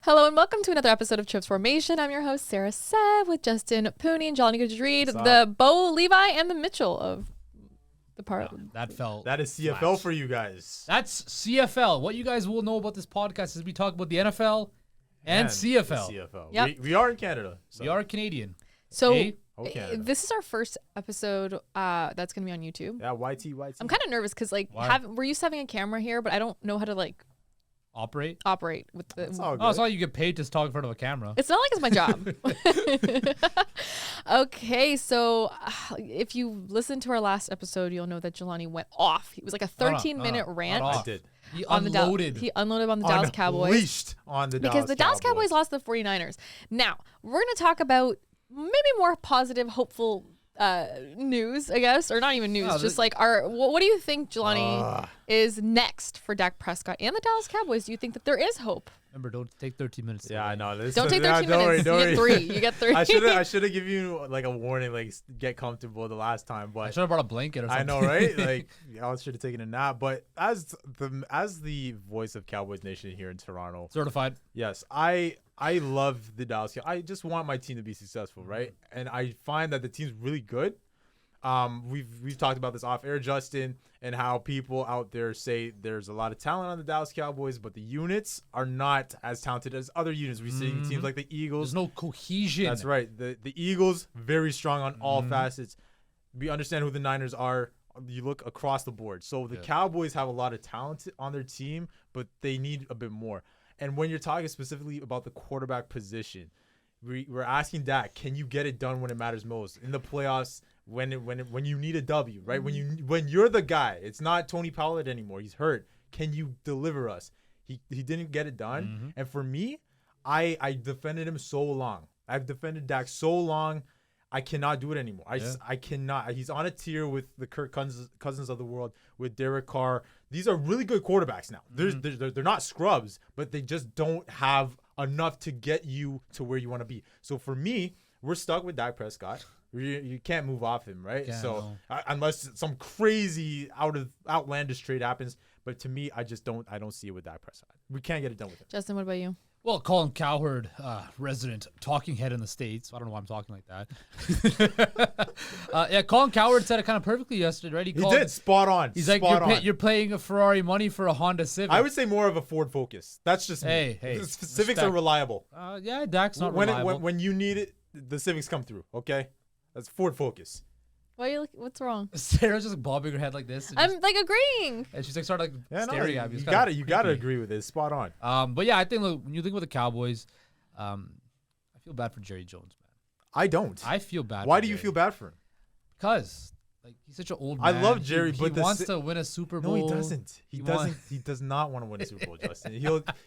Hello and welcome to another episode of Trips Formation. I'm your host, Sarah Sev, with Justin Pooney and Johnny Gajreed, the Bo Levi and the Mitchell of the part. That is CFL flat. for you guys. That's CFL. What you guys will know about this podcast is we talk about the NFL and CFL. CFL. Yep. We are in Canada. So. We are Canadian. So This is our first episode that's going to be on YouTube. Yeah, YT. I'm kind of nervous because we're used to having a camera here, but I don't know how to operate with the. It's all good. Oh, it's not like you get paid to talk in front of a camera. It's not like it's my job. Okay, so if you listened to our last episode, you'll know that Jelani went off. He was like a 13-minute rant. I did. He unloaded. He unloaded on the Dallas Cowboys. Unleashed on the because the Dallas Cowboys lost to the 49ers. Now, we're going to talk about maybe more positive, hopeful news, I guess, or not even news, just like what do you think, Jelani, is next for Dak Prescott and the Dallas Cowboys? Do you think that there is hope? Remember, don't take 13 minutes. Yeah, I know. Don't take 13 minutes. You get three. You get three. I should have given you like a warning, like get comfortable the last time, but I should have brought a blanket or something. I know, right? Like I should have taken a nap. But as the voice of Cowboys Nation here in Toronto, certified. Yes, I love the Dallas Cowboys. I just want my team to be successful, right? And I find that the team's really good. We've talked about this off air, Justin, and how people out there say there's a lot of talent on the Dallas Cowboys, but the units are not as talented as other units. We're seeing teams like the Eagles. There's no cohesion. That's right. The Eagles, very strong on all facets. We understand who the Niners are. You look across the board. So the Cowboys have a lot of talent on their team, but they need a bit more. And when you're talking specifically about the quarterback position, we're asking Dak, can you get it done when it matters most in the playoffs? When you need a W, right? When you're the guy, it's not Tony Pollard anymore. He's hurt. Can you deliver us? He didn't get it done. And for me, I defended him so long. I've defended Dak so long. I cannot do it anymore. I cannot. He's on a tier with the Kirk Cousins of the world, with Derek Carr. These are really good quarterbacks now. They're not scrubs, but they just don't have enough to get you to where you want to be. So for me, we're stuck with Dak Prescott. You can't move off him, right? Unless some crazy outlandish trade happens. But to me, I don't see it with Dak Prescott. We can't get it done with him. Justin, what about you? Well, Colin Cowherd, resident talking head in the States. I don't know why I'm talking like that. Colin Cowherd said it kind of perfectly yesterday, right? He did. Spot on. He's like, you're paying a Ferrari money for a Honda Civic. I would say more of a Ford Focus. That's just me. Hey. Civics are reliable. Dak's not reliable. When you need it, the Civics come through, okay? That's Ford Focus. What's wrong? Sarah's just bobbing her head like this. I'm agreeing. And she's started staring at me. You gotta agree with this. Spot on. But yeah, I think when you think about the Cowboys, I feel bad for Jerry Jones, man. I don't. I feel bad. Why do you feel bad for him? Because he's such an old man. I love Jerry, he but wants to win a Super Bowl. No, he doesn't. He does not want to win a Super Bowl, Justin.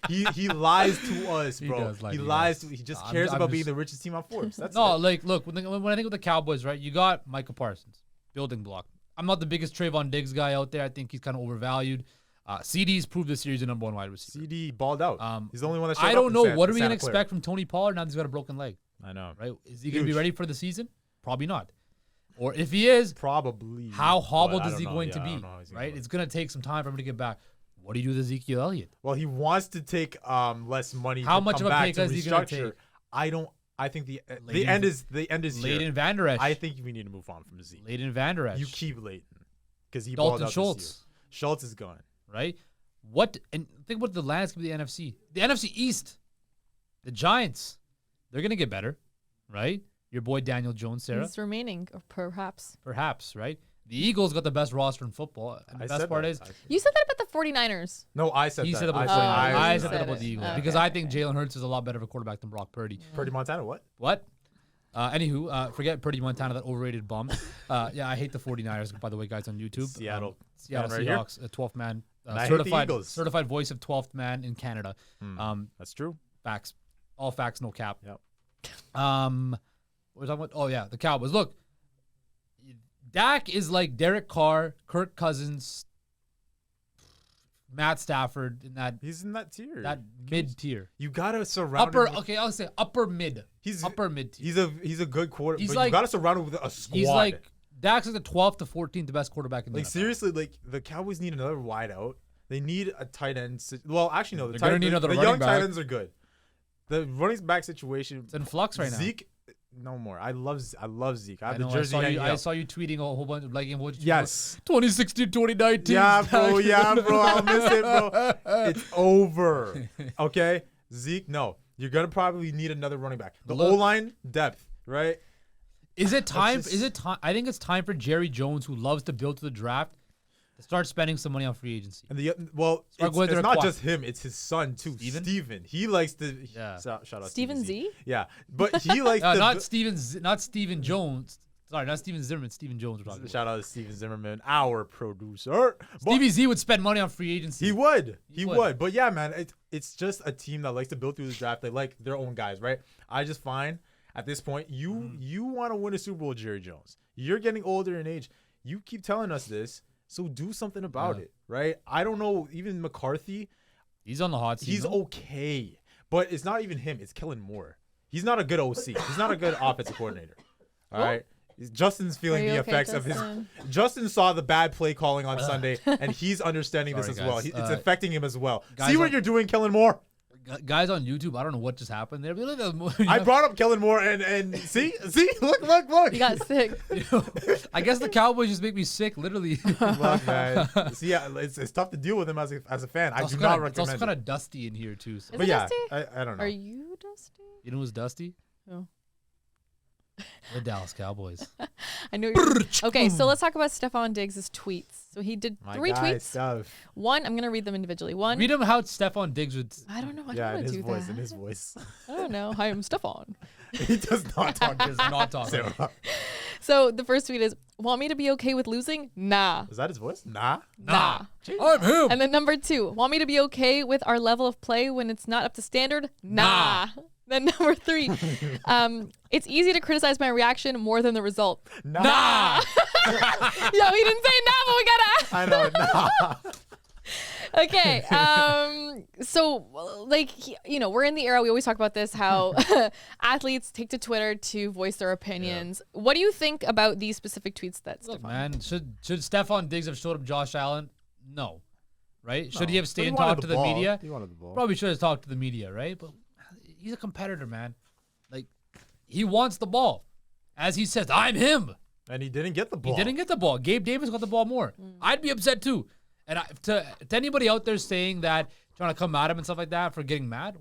He lies to us, bro. He lies. He just cares about being the richest team on Forbes. That's look, when I think of the Cowboys, right? You got Micah Parsons, building block. I'm not the biggest Trayvon Diggs guy out there. I think he's kind of overvalued. CD's proved this year he's the number one wide receiver. CD balled out. He's the only one that showed up. I don't know. What are we going to expect from Tony Pollard now that he's got a broken leg? I know. Right? Is he going to be ready for the season? Probably not. Or if he is, probably. How hobbled is he going to be? Right? It's going to take some time for him to get back. What do you do with Ezekiel Elliott? Well, he wants to take less money. How much of a pay cut is he going to take? I think the end is Leighton Vander Esch. I think we need to move on from Zeke. Leighton Vander Esch. You keep Leighton because he Dalton Schultz. Schultz is gone. Right? And think about the landscape of the NFC. The NFC East, the Giants, they're going to get better, right? Your boy Daniel Jones, Sarah. He's remaining, perhaps. Perhaps, right? The Eagles got the best roster in football. And the best part is... You said that about the 49ers. No, I said that. He said that about the 49ers. I said that about the Eagles. Because I think Jalen Hurts is a lot better of a quarterback than Brock Purdy. Purdy Montana, what? What? Anywho, forget Purdy Montana, that overrated bum. I hate the 49ers, by the way, guys, on YouTube. Seattle Seahawks, a 12th man. Certified voice of 12th man in Canada. That's true. Facts. All facts, no cap. Yep. What was I talking about? Oh, yeah, the Cowboys. Look, Dak is like Derek Carr, Kirk Cousins, Matt Stafford he's in that tier. That mid tier. You gotta surround him. Okay, I'll say upper mid. He's upper mid tier. He's a good quarterback. But you gotta surround him with a squad. He's like Dak's like the 12th to 14th the best quarterback in the NFL. Seriously, the Cowboys need another wideout. They need a tight end. Well, actually no, the young tight ends are good. The running back situation. It's in flux right now. Zeke, no more. I love Zeke. I have the know, jersey. I saw you tweeting a whole bunch of like yes. 2016, 2019. Yeah, bro. Yeah, bro. I'll miss it, bro. It's over. Okay, Zeke. No, you're gonna probably need another running back. The O-line depth, right? Is it time? Is it time? I think it's time for Jerry Jones, who loves to build to the draft, to start spending some money on free agency. And it's not just him; it's his son too, Steven. He likes to. Yeah. Shout out Steven Z. Yeah, but he likes not Steven Jones. Sorry, not Steven Zimmerman. Steven Jones. We're talking Shout out to Steven Zimmerman, our producer. Stevie Z would spend money on free agency. He would. He would. But yeah, man, it's just a team that likes to build through the draft. They like their own guys, right? I just find at this point, you want to win a Super Bowl, Jerry Jones. You're getting older in age. You keep telling us this, so do something about it, right? I don't know. Even McCarthy, he's on the hot seat. He's okay, but it's not even him. It's Kellen Moore. He's not a good OC. He's not a good offensive coordinator. All right. Justin's feeling the effects of his. Justin saw the bad play calling on Sunday, and he's understanding this as well. It's affecting him as well. See what you're doing, Kellen Moore. Guys on YouTube, I don't know what just happened there. I brought up Kellen Moore and see, look. He got sick. I guess the Cowboys just make me sick, literally. Look, man. See, yeah, it's tough to deal with him as a fan. I do not recommend it. It's also kind of dusty in here too. So. Is it dusty? I don't know. Are you dusty? You know who's dusty? Oh. The Dallas Cowboys. I know you're. Okay, so let's talk about Stephon Diggs' tweets. So he did 3 tweets. One, I'm gonna read them individually. One. Read them how Stephon Diggs would. I don't know. I don't want to do that. In his voice. I don't know. Hi, I'm Stephon. He does not talk. Does not talk. So the first tweet is, "Want me to be okay with losing? Nah." Is that his voice? Nah. I'm him. And then number 2, "Want me to be okay with our level of play when it's not up to standard? Nah." Then number 3, "It's easy to criticize my reaction more than the result." Nah. Yo, he didn't say nah, but we gotta. I know. Nah. Okay. So like, we're in the era, we always talk about this, how athletes take to Twitter to voice their opinions. Yeah. What do you think about these specific tweets that Look, man, should Stephon Diggs have showed up Josh Allen? No. Right? No. Should he have stayed and talked to the media? He wanted the ball. Probably should have talked to the media, right? But he's a competitor, man. Like, he wants the ball. As he says, I'm him. And he didn't get the ball. He didn't get the ball. Gabe Davis got the ball more. I'd be upset too. And to anybody out there saying that, trying to come at him and stuff like that for getting mad,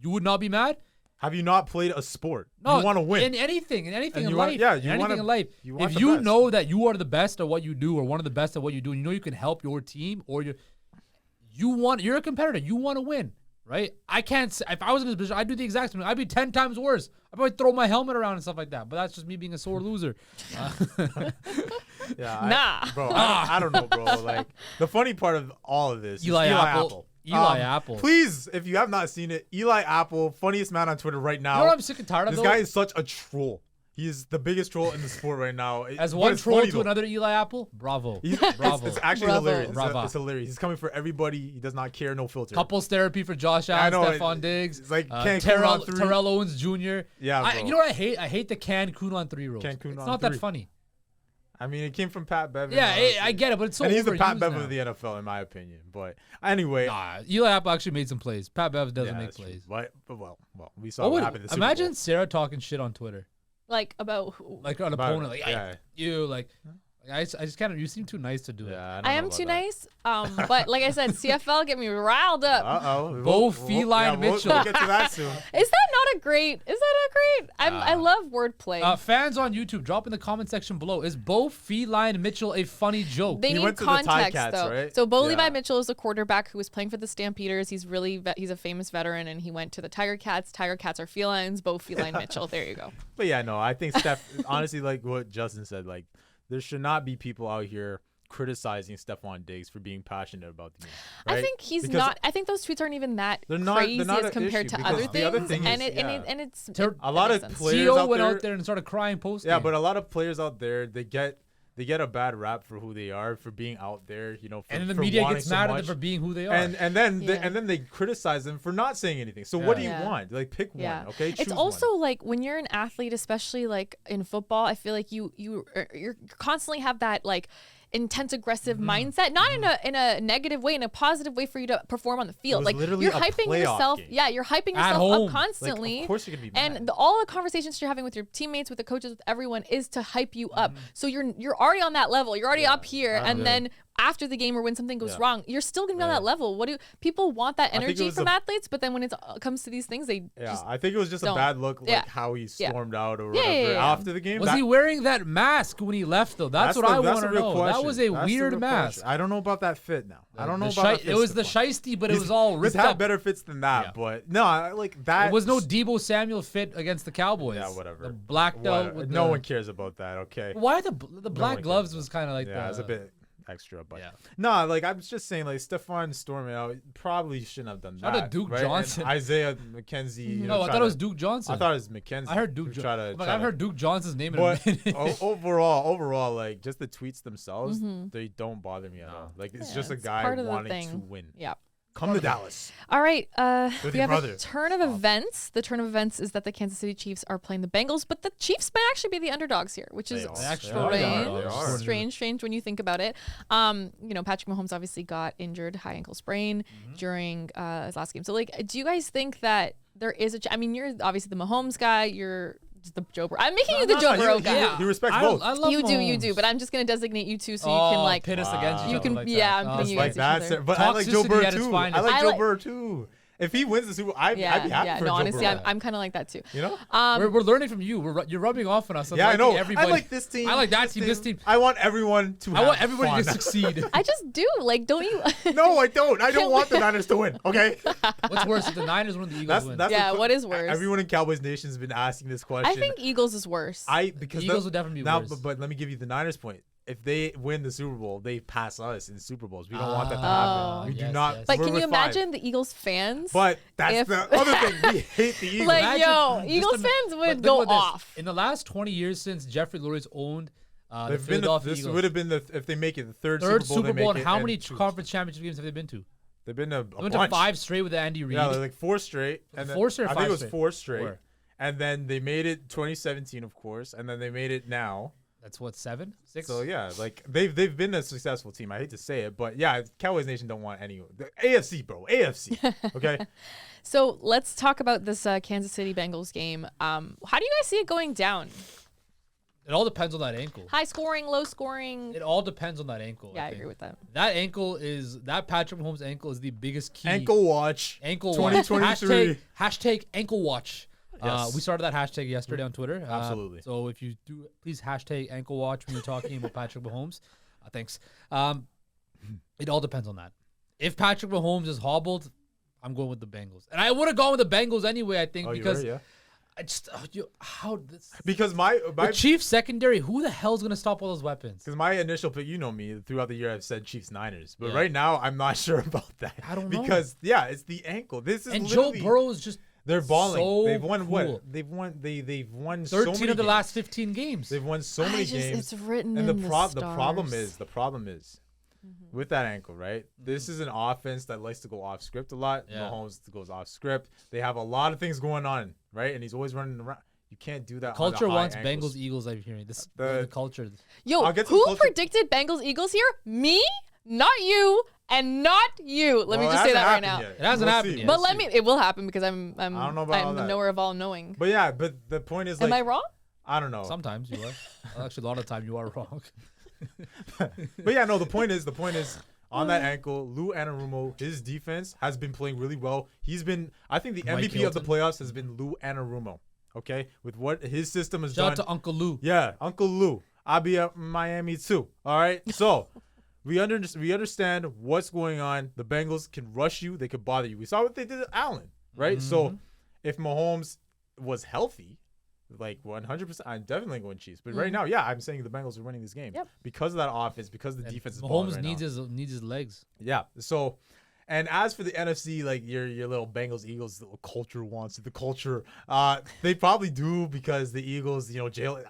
you would not be mad? Have you not played a sport? No, you want to win. In anything in life. In life. If you best. know that you are the best at what you do, or one of the best at what you do, and you know you can help your team, or you're a competitor. You want to win, right? I can't say, if I was in this position, I'd do the exact same thing. I'd be 10 times worse. I'd probably throw my helmet around and stuff like that. But that's just me being a sore loser. Yeah, bro. I don't know, bro. Like, the funny part of all of this, Eli Apple. Eli Apple. Please, if you have not seen it, Eli Apple, funniest man on Twitter right now. You know what I'm sick and tired of? This guy is such a troll. He is the biggest troll in the sport right now. As one troll to another Eli Apple, bravo. Bravo. It's actually hilarious. Bravo. It's hilarious. He's coming for everybody. He does not care. No filter. Couples therapy for Josh Allen, Stephon Diggs. It's like Terrell Owens Jr. Yeah, bro. You know what I hate? I hate the Cancun on 3 roast. It's not that funny. I mean, it came from Pat Bevan. Yeah, I get it, but it's so. And he's the Pat Bevan now. of the NFL, in my opinion. But anyway, Eli Apple actually made some plays. Pat Bevan doesn't make plays. But we saw what happened. Imagine Sarah talking shit on Twitter. Like about who? Like an opponent, I just kind of, you seem too nice to do it. I am too nice. But like I said, CFL get me riled up. Bo Feline Mitchell. We'll get to that soon. Is that not great? I love wordplay. Fans on YouTube, drop in the comment section below. Is Bo Feline Mitchell a funny joke? They need context though. Right? So Bo Levi Mitchell is a quarterback who was playing for the Stampeders. He's he's a famous veteran, and he went to the Tiger Cats. Tiger Cats are felines. Bo Feline Mitchell. There you go. But yeah, no, I think Steph. Honestly, like what Justin said, like, there should not be people out here criticizing Stephon Diggs for being passionate about the game. Right? I think he's not. I think those tweets aren't even that crazy as compared to other things. And it's a lot of players Gio went out there and started crying post. Yeah, but a lot of players out there, they get a bad rap for who they are, for being out there, and then the media gets mad at them for being who they are. And then they criticize them for not saying anything. So what do you want? Like, pick one, okay? Choose it's also like when you're an athlete, especially like in football, I feel like you're constantly have that like intense, aggressive mindset, not in a negative way, in a positive way for you to perform on the field. Like literally you're a hyping playoff yourself. game. Yeah, you're hyping At yourself home. up constantly. Like, of course you're gonna be mad. And all the conversations you're having with your teammates, with the coaches, with everyone is to hype you up. So you're already on that level. You're already up here, and then after the game or when something goes wrong, you're still gonna be on that level. What do people want that energy from athletes? But then when it comes to these things, they I think it was just a bad look, like how he stormed out or whatever after the game. Was he wearing that mask when he left though? That's what I want to know. Question. That was a weird mask. I don't know about that fit now. I don't know about that. It was the shiesty, but it was all ripped He's had up. better fits than that, but no, like that. It was no Debo Samuel fit against the Cowboys. Yeah, whatever. The blacked out. No one cares about that. Okay. Why the black gloves was kind of like it was a bit extra, but yeah. No, like I'm just saying, like Stephon storming out probably shouldn't have done that. Shout out to Duke Johnson, and Isaiah McKenzie. No, I thought it was Duke Johnson. I thought it was McKenzie. I heard Duke. I've heard Duke Johnson's name in a minute. overall, like just the tweets themselves, they don't bother me at all. Like it's just a guy wanting to win. Yeah. Come to Dallas. All right. We have brother. a turn of events. The turn of events is that the Kansas City Chiefs are playing the Bengals, but the Chiefs might actually be the underdogs here, which is strange when you think about it. Patrick Mahomes obviously got injured, high ankle sprain during his last game. So, like, do you guys think that there is I mean, you're obviously the Mahomes guy. You're the Joe Burrow. I'm making you the Joe Burrow guy. You respect both. I love you Mahomes. do. But I'm just gonna designate you two so you can like pit us against you each can other like I'm that. putting you like against each other. but I like Joe Toxicity Burrow at its too. finest. I like I Joe like- Burrow too. If he wins the Super Bowl, I'd be happy for no, Joe honestly, Burrow. I'm kind of like that too. You know? We're learning from you. You're rubbing off on us. Yeah, I know. Everybody. I like this team. I like that team. This team. I want everyone to. I want everybody to succeed. I just do. Like, don't you? No, I don't. I don't want the Niners to win. Okay. What's worse, if the Niners win, the Eagles win? What is worse? Everyone in Cowboys Nation has been asking this question. I think Eagles is worse. Because the Eagles would definitely be worse. But let me give you the Niners point. If they win the Super Bowl, they pass us in Super Bowls. We don't want that to happen. We do not. But we're can you with 5. imagine the Eagles fans? But that's the other thing. We hate the Eagles. Like, Eagles fans would go off. In the last 20 years since Jeffrey Lurie's owned the this Philadelphia Eagles. would have been if they make it the third Super Bowl. And how many conference championship games have they been to? They've been to a They went bunch. to 5 straight with Andy Reid. Yeah, like 4 straight. And then, 4 straight or I think 5 it was straight? 4 straight. 4. And then they made it 2017, of course, and then they made it now. That's what, 7, 6. So yeah, like they've been a successful team. I hate to say it, but yeah, Cowboys Nation don't want any the AFC, bro. AFC. Okay. So let's talk about this Kansas City Bengals game. How do you guys see it going down? It all depends on that ankle. High scoring, low scoring. It all depends on that ankle. Yeah, I agree with that. That Patrick Mahomes ankle is the biggest key. Ankle watch. Ankle watch. 2023. Hashtag ankle watch. Yes. We started that hashtag yesterday on Twitter. Absolutely. So if you do, please hashtag ankle watch when you're talking about Patrick Mahomes. Thanks. It all depends on that. If Patrick Mahomes is hobbled, I'm going with the Bengals. And I would have gone with the Bengals anyway, I think, because I just because the Chiefs secondary, who the hell's gonna stop all those weapons? Because my initial pick, you know me, throughout the year I've said Chiefs Niners, but right now I'm not sure about that. I don't know because it's the ankle. This is and Joe Burrow is just. They're balling. So they've won cool. what? They've won 13 so many of the games. last 15 games. They've won so many games. It's written and in the problem is with that ankle, right? This is an offense that likes to go off script a lot. Yeah. Mahomes goes off script. They have a lot of things going on, right? And he's always running around. You can't do that. Culture on the high wants ankles. Bengals Eagles. I'm hearing this. The- The culture. Yo, I'll get some who culture- predicted Bengals Eagles here? Me, not you, and not you. Let me Well, just it say that right hasn't now. happened yet. It hasn't We'll happened see. yet. But We'll see. it will happen because I'm I don't know about all I'm the that. knower of all knowing. But yeah, but the point is, like, Am I wrong? I don't know. Sometimes you are. Actually, a lot of the time you are wrong. But yeah, no. The point is, on that ankle, Lou Anarumo, his defense has been playing really well. He's been, I think, the Mike MVP of the Hilton. playoffs has been Lou Anarumo. Okay, with what his system has Shout out done. to Uncle Lou. Yeah, Uncle Lou. I'll be at Miami too. All right, so. We understand what's going on. The Bengals can rush you. They could bother you. We saw what they did to Allen, right? Mm-hmm. So if Mahomes was healthy, like 100%, I'm definitely going Chiefs. But right now, I'm saying the Bengals are winning this game because of that offense, because the defense is balling Mahomes right needs now. needs his legs. Yeah. So, and as for the NFC, like your little Bengals Eagles little culture wants it. The culture, they probably do because the Eagles, Jalen.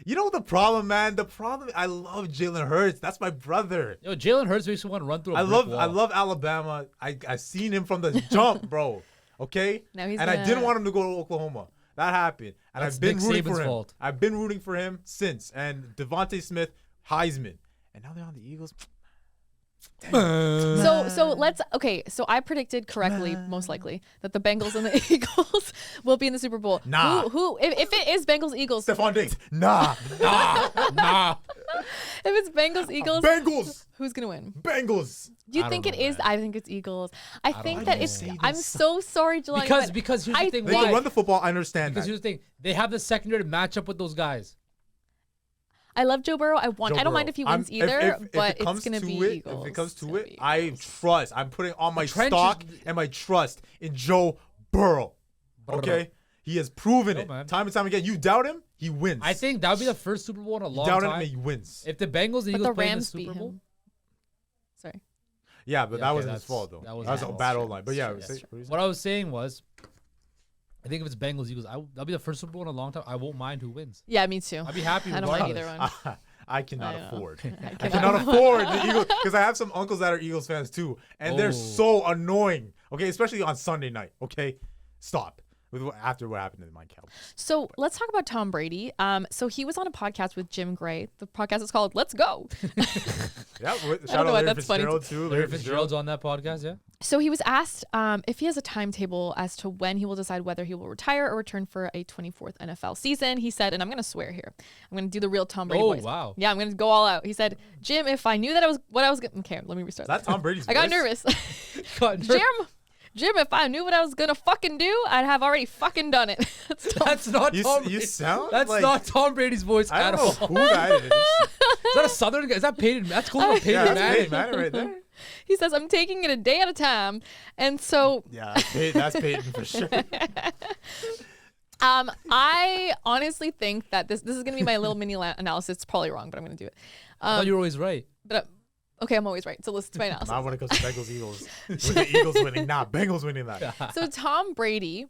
You know the problem, man. The problem. I love Jalen Hurts. That's my brother. Yo, Jalen Hurts makes me want to run through a I brick wall. love Alabama. I seen him from the jump, bro. Okay. Now he's I didn't want him to go to Oklahoma. That happened, and That's I've been Nick rooting Saban's for him. fault. I've been rooting for him since. And Devontae Smith, Heisman. and now they're on the Eagles. So I predicted correctly, most likely, that the Bengals and the Eagles will be in the Super Bowl. Nah. If it is Bengals Eagles, Stephon Diggs. Nah. if it's Bengals Eagles, Bengals. who's gonna win? Bengals. Do you think it is? I think it's Eagles. I think that it's. I'm so sorry, Jelani. Because here's the thing. They can run the football. I understand Because that. here's the thing. They have the secondary to match up with those guys. I love Joe Burrow. I don't mind if he wins either, but if it it's gonna be Eagles. If it comes to it, I trust. I'm putting all my stock and my trust in Joe Burrow. Okay, he has proven it time and time again. You doubt him, he wins. I think that would be the first Super Bowl in a long time. You doubt him, he wins. If the Bengals and Eagles play in the beat Super Bowl. him. Sorry. Yeah, but that wasn't his fault though. That was a bad old line. But yeah, what I was saying was, I think if it's Bengals Eagles, that'll be the first Super Bowl in a long time. I won't mind who wins. Yeah, me too. I'd be happy. I don't mind either one. I cannot afford. I cannot afford the Eagles because I have some uncles that are Eagles fans too, and they're so annoying. Okay, especially on Sunday night. Okay, stop. After what happened to my Cowboys. So let's talk about Tom Brady. So he was on a podcast with Jim Gray. The podcast is called Let's Go. Yeah, know shout out why Larry that's funny. Fitzgerald too. Larry Fitzgerald's on that podcast, yeah. So he was asked if he has a timetable as to when he will decide whether he will retire or return for a 24th NFL season. He said, and I'm going to swear here, I'm going to do the real Tom Brady voice. Oh, wow. Yeah, I'm going to go all out. He said, Jim, if I knew that I was what I was going to... Okay, let me restart. That's Tom Brady's I got voice? nervous. Jim, if I knew what I was going to fucking do, I'd have already fucking done it. That's not Tom Brady. You sound That's like, not Tom Brady's voice I at don't all. know who that is. Is that a Southern guy? Is that Peyton? That's cool. Peyton Yeah, that's Manning. Peyton Manning right there. He says, I'm taking it a day at a time. And so... Yeah, that's Peyton for sure. I honestly think that this is going to be my little mini analysis. It's probably wrong, but I'm going to do it. I thought you were always right. But okay, I'm always right. So listen to my analysis. Not when it comes to Bengals Eagles. With the Eagles winning, Bengals winning that. So Tom Brady,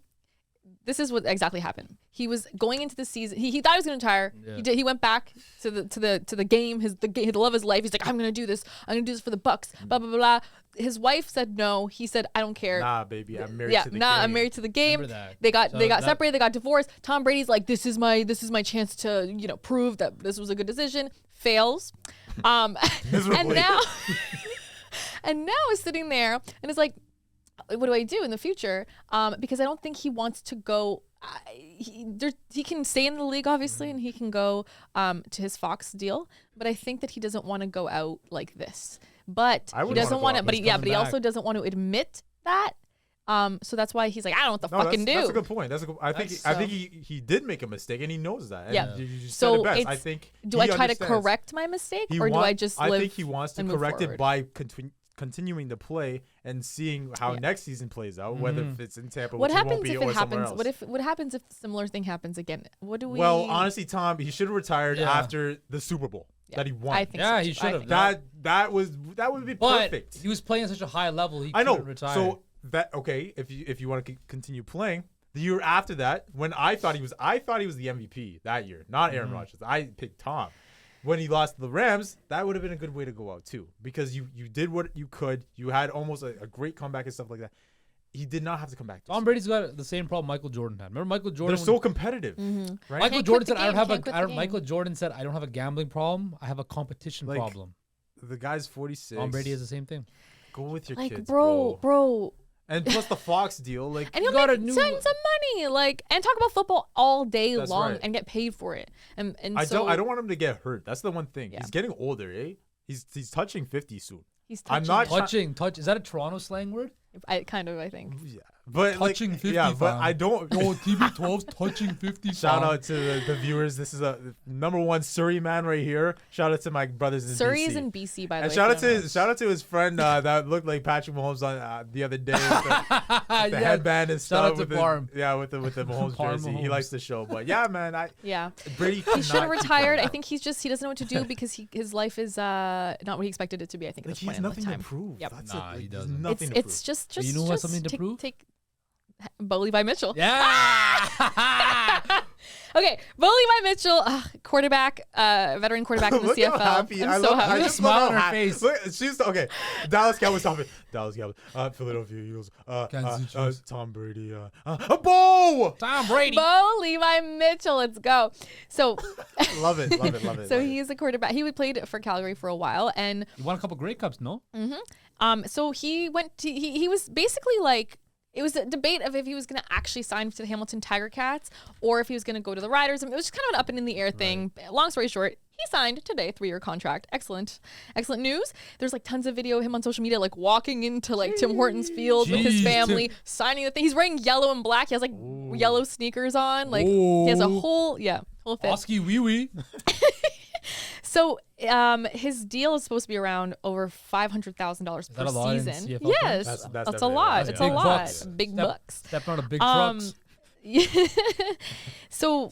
this is what exactly happened. He was going into the season. He thought he was going to retire. Yeah. He went back to the game. The love of his life. He's like, I'm going to do this. I'm going to do this for the Bucks. Blah blah blah blah. His wife said no. He said, I don't care. Nah, baby, I'm married to the game. I'm married to the game. They got separated. They got divorced. Tom Brady's like, this is my chance to prove that this was a good decision. Fails. And now is sitting there and is like, what do I do in the future? Because I don't think he wants to go. He can stay in the league obviously, and he can go to his Fox deal. But I think that he doesn't want to go out like this. But he doesn't want to. But he also doesn't want to admit that. So that's why he's like, I don't know what to fucking do. That's a good point. I think he did make a mistake and he knows that. And yeah. You said it best. I think. Do I try to correct my mistake, or do I just live? I think he wants to correct it by continuing to play and seeing how next season plays out, whether if it's in Tampa, what happens if it happens? What happens if a similar thing happens again? What do we? Well, honestly, Tom, he should have retired after the Super Bowl that he won. I think so he should have. That would be perfect. He was playing at such a high level. He I know. couldn't retire. So if you want to continue playing, the year after that, when I thought he was the MVP that year, not Aaron Rodgers. I picked Tom. When he lost to the Rams, that would have been a good way to go out too, because you did what you could. You had almost a great comeback and stuff like that. He did not have to come back. Tom Brady's got the same problem Michael Jordan had. Remember Michael Jordan? They're so competitive, right? Michael Jordan said, Michael Jordan said, I don't have a gambling problem. I have a competition problem. The guy's 46. Tom Brady has the same thing. Go with your kids, bro. And plus the Fox deal, and he'll make some money, and talk about football all day long and get paid for it. And I don't want him to get hurt. That's the one thing. Yeah. He's getting older, eh? He's touching 50 soon. He's touching. I'm not touch. Is that a Toronto slang word? I think. Yeah. But touching 50. Yeah, but I don't. Yo, TB12's touching 50. Shout out to the viewers. This is a #1 Surrey man right here. Shout out to my brothers in Surrey BC. is in BC, by the way. Shout out to his friend that looked like Patrick Mahomes on the other day with the headband and stuff. Shout out to Barm. With the Mahomes jersey. He likes the show. But yeah, man, Brady. He should have retired. I think he doesn't know what to do because his life is not what he expected it to be. I think at this point in time. He has nothing to prove. Yep. He doesn't. Nothing to prove. It's just you know what something to prove? Take Bo Levi Mitchell. Yeah. Okay, Bo Levi Mitchell, quarterback, veteran quarterback in the Look CFL. how happy. I'm I so love. happy. I Look at just the smile love on her how happy. face. Look, she's okay. Dallas Cowboys talking. Dallas Cowboys. Philadelphia Eagles. Kansas City Chiefs. Tom Brady. A Bo. Tom Brady. Bo Levi Mitchell, let's go. So, Love it. Love it. Love it. so love it. he's a quarterback. He played for Calgary for a while, and You won a couple Grey Cups, no? so he went to he was basically like. It was a debate of if he was going to actually sign to the Hamilton Tiger Cats or if he was going to go to the Riders. It was just kind of an up and in the air thing. Long story short, he signed today, 3-year contract. Excellent news. There's like tons of video of him on social media, like walking into like Tim Hortons field with his Jeez, family, signing the thing. He's wearing yellow and black. He has like yellow sneakers on. Like he has a whole fit. Oski wee wee. So his deal is supposed to be around over $500,000 per that a lot in season. CFL Yes, That's that's a definitely lot. a lot, It's yeah. a Big lot. bucks. Big bucks. Stepping on a big trucks. So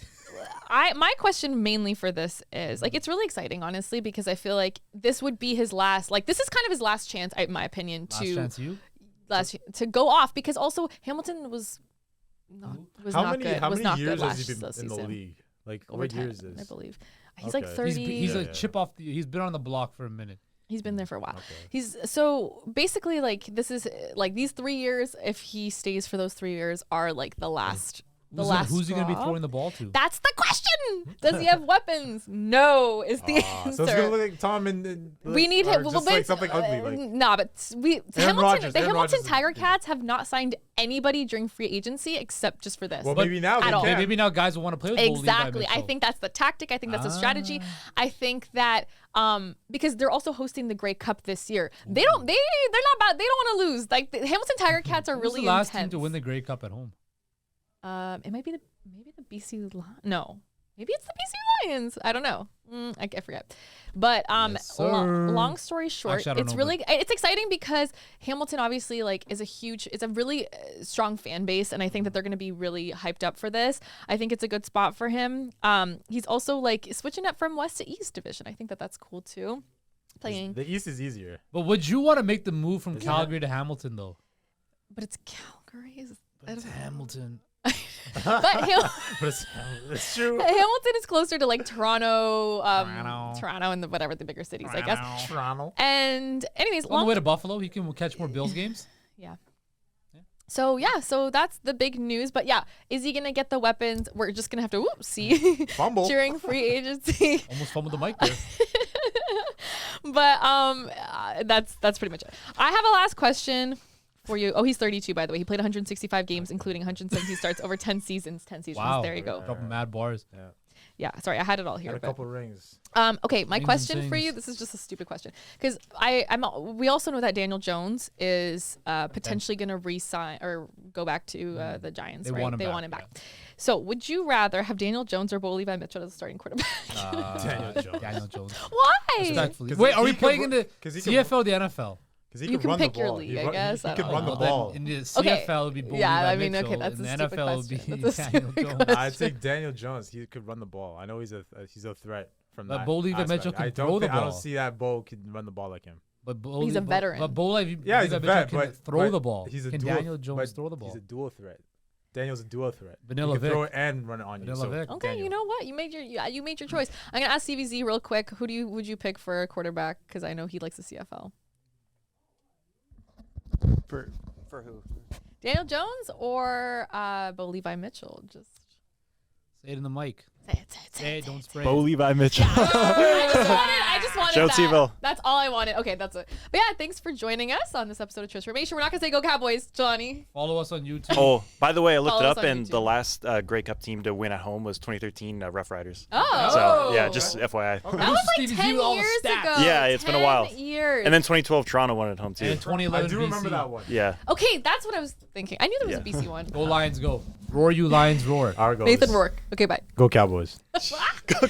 my question mainly for this is like it's really exciting, honestly, because I feel like this would be his last. Like this is kind of his last chance, in my opinion, Last chance you? to go off, because also Hamilton was not How good. many Was not years good has he last been in the season. league? Like Over what 10, year is this? I believe. He's like Okay. 30. He's Yeah, a yeah. chip off the. He's been on the block for a minute. He's been there for a while. Okay. He's so basically like this is like these 3 years. If he stays for those 3 years, are like the last. Who's he going to be straw. throwing the ball to? That's the question. Does he have weapons? No, is the answer. So it's gonna look like Tom and We need or him. just like something ugly. Like Nah, but the Aaron Hamilton Rodgers. Aaron Rodgers is- Tiger Cats have not signed anybody during free agency except just for this. well, maybe now they at all. can. Maybe now guys will want to play with Bo Levi Exactly. I Mitchell. think that's the tactic. I think that's a strategy. I think that because they're also hosting the Grey Cup this year. They're not bad. They don't want to lose. Like the Hamilton Tiger Cats are Who's really the last intense. team to win the Grey Cup at home? It might be the BC no. Maybe it's the BC Lions. I don't know. I forget. But Yes, sir. long story short, Actually, I don't it's know, really it's exciting because Hamilton obviously like is it's a really strong fan base, and I think that they're going to be really hyped up for this. I think it's a good spot for him. He's also like switching up from West to East division. I think that that's cool too. Playing, The East is easier. But would you want to make the move from Calgary to Hamilton though? but it's Calgary. It's Hamilton. But But it's true. Hamilton is closer to like Toronto, Toronto. Toronto, and whatever the bigger cities, I guess. Toronto. And anyways, On the way to Buffalo, he can catch more Bills games. Yeah. So that's the big news. But yeah, is he gonna get the weapons? We're just gonna have to see Fumble. during free agency. Almost fumbled the mic there. But that's pretty much it. I have a last question for you. Oh, he's 32, by the way. He played 165 games, including 170 starts over 10 seasons. 10 seasons. Wow. There you go. Dropping mad bars. Yeah. Sorry, I had it all here. Got a But couple rings. okay, my Rings and question for you. things. This is just a stupid question because we also know that Daniel Jones is potentially going to re-sign or go back to the Giants. They right? want him they back, want him back. So, would you rather have Daniel Jones or Bo Levi Mitchell as a starting quarterback? Daniel Jones. Why? Respectfully. 'Cause Wait, he are we could playing ru- in the 'cause he could- CFL or the NFL? Because he You could can run pick the your ball. league, He I run- guess. He I could don't run know. the Well, ball. then in the Okay. CFL, it would be Bo Yeah, Levi I mean, Mitchell. okay, that's in a the stupid NFL, it would be question. That's a Daniel stupid Jones. question. I'd take Daniel Jones. He could run the ball. I know he's a threat from But that. Bo Levi aspect. Mitchell can I don't throw the think- I ball. don't see that Bo can run the ball like him. But Bo He's a Levi- veteran. But Bo Levi Yeah, he's a Mitchell vet, can but throw the ball. He's a Can dual, Daniel Jones but throw the ball? He's a dual threat. Daniel's a dual threat. Vanilla he can throw Vic. it and run it on you. Vanilla So Vic. Okay, Daniel. you know what? You made your choice. I'm gonna ask CVZ real quick. Would you pick for a quarterback? Because I know he likes the CFL. For who? Daniel Jones or Bo Levi Mitchell? Just Say it in the mic. say it. Say it, don't spray Bo it. Levi Mitchell. I just wanted Joe that. Tebow. That's all I wanted. Okay, that's it. But yeah, thanks for joining us on this episode of Transformation. We're not gonna say go Cowboys, Johnny. Follow us on YouTube. Oh, by the way, I looked Follow it us up, on and YouTube. the last Grey Cup team to win at home was 2013 Rough Riders. Oh. So yeah, just FYI. Okay. That was like Stevie 10 Z with all the years stats. ago. Yeah, it's been a while. 10 years. And then 2012 Toronto won at home And too. in 2011, I do remember BC. that one. Yeah. Okay, that's what I was thinking. I knew there was a Yeah. BC one. Go Lions, go. Roar, you Lions, roar. Our goals. Nathan Rourke. Okay, bye. Go Cowboys. Go